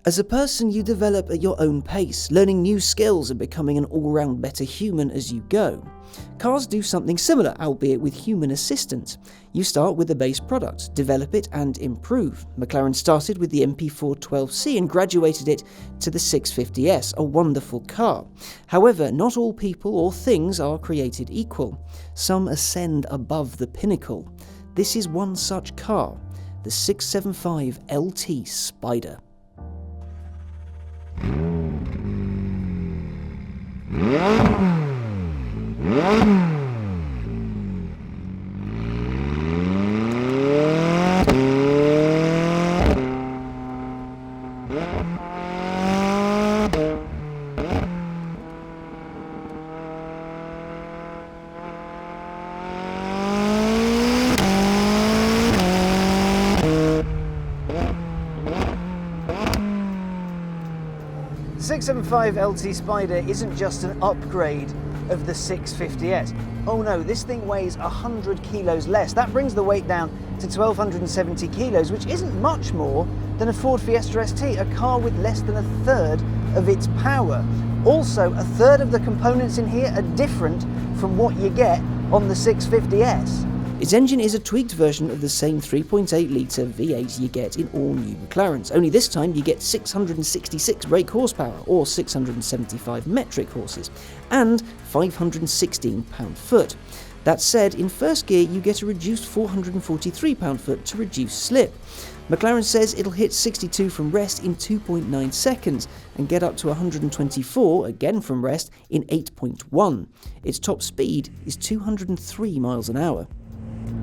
As a person, you develop at your own pace, learning new skills and becoming an all-round better human as you go. Cars do something similar, albeit with human assistance. You start with the base product, develop it and improve. McLaren started with the MP412C and graduated it to the 650S, a wonderful car. However, not all people or things are created equal. Some ascend above the pinnacle. This is one such car, the 675LT Spider. The 675LT Spider isn't just an upgrade of the 650S. Oh no, this thing weighs 100 kilos less. That brings the weight down to 1,270 kilos, which isn't much more than a Ford Fiesta ST, a car with less than a third of its power. Also, a third of the components in here are different from what you get on the 650S. Its engine is a tweaked version of the same 3.8-litre V8 you get in all new McLarens, only this time you get 666 brake horsepower, or 675 metric horses, and 516 pound-foot. That said, in first gear you get a reduced 443 pound-foot to reduce slip. McLaren says it'll hit 62 from rest in 2.9 seconds and get up to 124, again from rest, in 8.1. Its top speed is 203 miles an hour.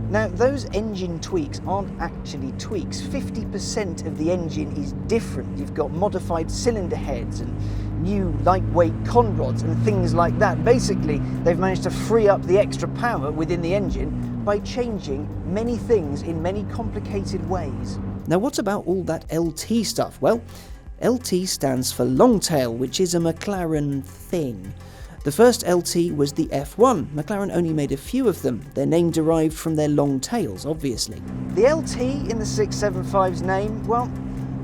Now, those engine tweaks aren't actually tweaks. 50% of the engine is different. You've got modified cylinder heads and new lightweight con rods and things like that. Basically, they've managed to free up the extra power within the engine by changing many things in many complicated ways. Now, what about all that LT stuff? Well, LT stands for long tail, which is a McLaren thing. The first LT was the F1. McLaren only made a few of them. Their name derived from their long tails, obviously. The LT in the 675's name, well,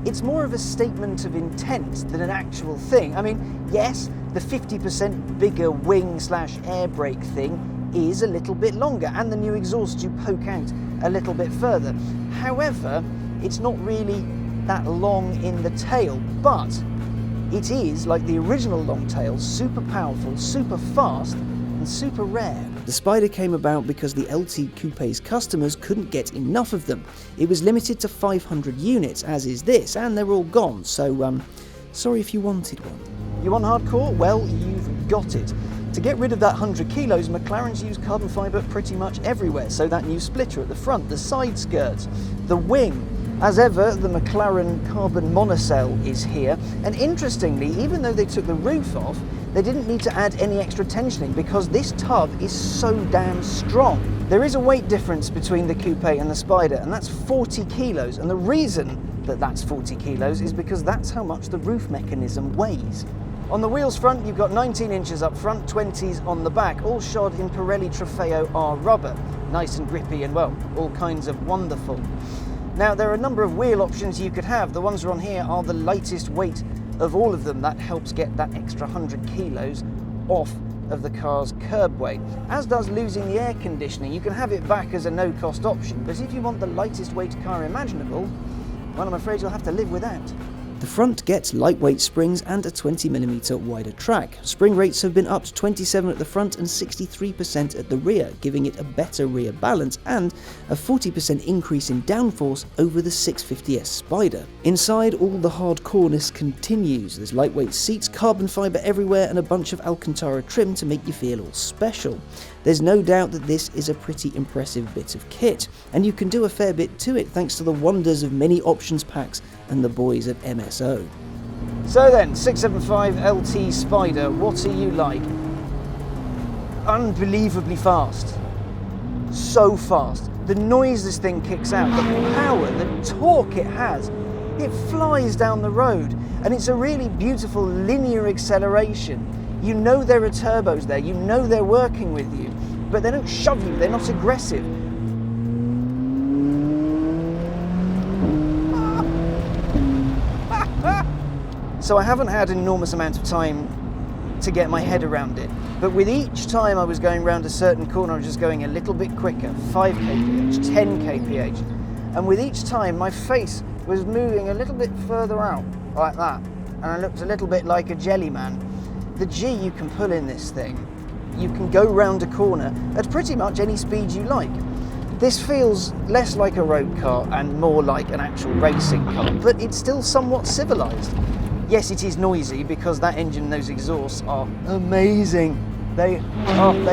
it's more of a statement of intent than an actual thing. I mean, yes, the 50% bigger wing/air brake thing is a little bit longer, and the new exhausts do poke out a little bit further. However, it's not really that long in the tail, but it is, like the original long tails, super powerful, super fast, and super rare. The Spider came about because the LT Coupe's customers couldn't get enough of them. It was limited to 500 units, as is this, and they're all gone, so sorry if you wanted one. You want hardcore? Well, you've got it. To get rid of that 100 kilos, McLaren's used carbon fibre pretty much everywhere, so that new splitter at the front, the side skirts, the wing. As ever, the McLaren carbon monocell is here, and interestingly, even though they took the roof off, they didn't need to add any extra tensioning because this tub is so damn strong. There is a weight difference between the Coupe and the Spider, and that's 40 kilos, and the reason that that's 40 kilos is because that's how much the roof mechanism weighs. On the wheels front, you've got 19 inches up front, 20s on the back, all shod in Pirelli Trofeo R rubber. Nice and grippy and, well, all kinds of wonderful. Now, there are a number of wheel options you could have. The ones on here are the lightest weight of all of them. That helps get that extra 100 kilos off of the car's curb weight, as does losing the air conditioning. You can have it back as a no-cost option, but if you want the lightest weight car imaginable, well, I'm afraid you'll have to live with that. The front gets lightweight springs and a 20mm wider track. Spring rates have been up to 27 at the front and 63% at the rear, giving it a better rear balance and a 40% increase in downforce over the 650S Spider. Inside, all the hardcoreness continues. There's lightweight seats, carbon fibre everywhere, and a bunch of Alcantara trim to make you feel all special. There's no doubt that this is a pretty impressive bit of kit, and you can do a fair bit to it thanks to the wonders of many options packs and the boys at MSO. So then, 675LT Spider, what are you like? Unbelievably fast. So fast. The noise this thing kicks out, the power, the torque it has, it flies down the road, and it's a really beautiful linear acceleration. You know there are turbos there, you know they're working with you, but they don't shove you, they're not aggressive. So I haven't had an enormous amount of time to get my head around it. But with each time I was going round a certain corner, I was just going a little bit quicker, 5 kph, 10 kph. And with each time, my face was moving a little bit further out, like that. And I looked a little bit like a jelly man. The G you can pull in this thing. You can go round a corner at pretty much any speed you like. This feels less like a road car and more like an actual racing car, but it's still somewhat civilised. Yes, it is noisy because that engine and those exhausts are amazing. They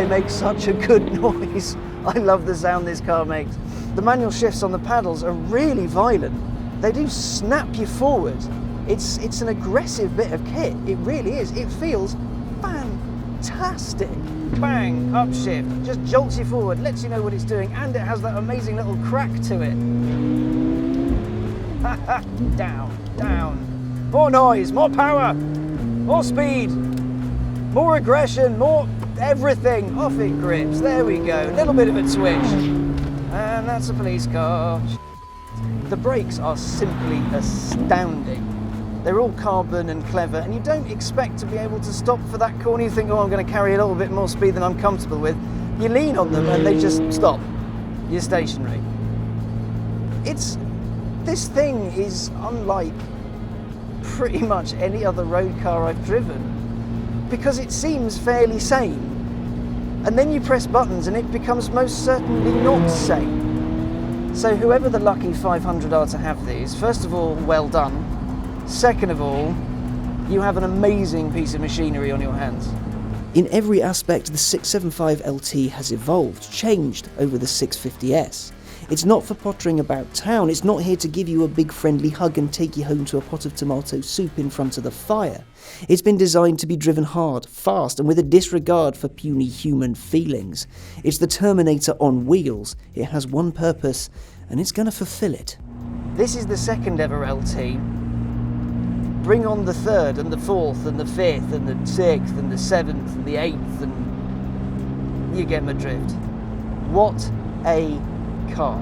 make such a good noise. I love the sound this car makes. The manual shifts on the paddles are really violent. They do snap you forward. It's an aggressive bit of kit. It really is. It feels fantastic. Bang, upshift, just jolts you forward, lets you know what it's doing, and it has that amazing little crack to it. Down, down. More noise, more power, more speed, more aggression, more everything. Off it grips. There we go. A little bit of a twitch. And that's a police car. The brakes are simply astounding. They're all carbon and clever, and you don't expect to be able to stop for that corner. You think, oh, I'm going to carry a little bit more speed than I'm comfortable with. You lean on them and they just stop. You're stationary. This thing is unlike pretty much any other road car I've driven, because it seems fairly sane. And then you press buttons and it becomes most certainly not sane. So whoever the lucky 500 are to have these, first of all, well done. Second of all, you have an amazing piece of machinery on your hands. In every aspect, the 675LT has evolved, changed over the 650S. It's not for pottering about town, it's not here to give you a big friendly hug and take you home to a pot of tomato soup in front of the fire. It's been designed to be driven hard, fast, and with a disregard for puny human feelings. It's the Terminator on wheels. It has one purpose, and it's going to fulfill it. This is the second ever LT. Bring on the third and the fourth and the fifth and the sixth and the seventh and the eighth, and you get my drift. What a car.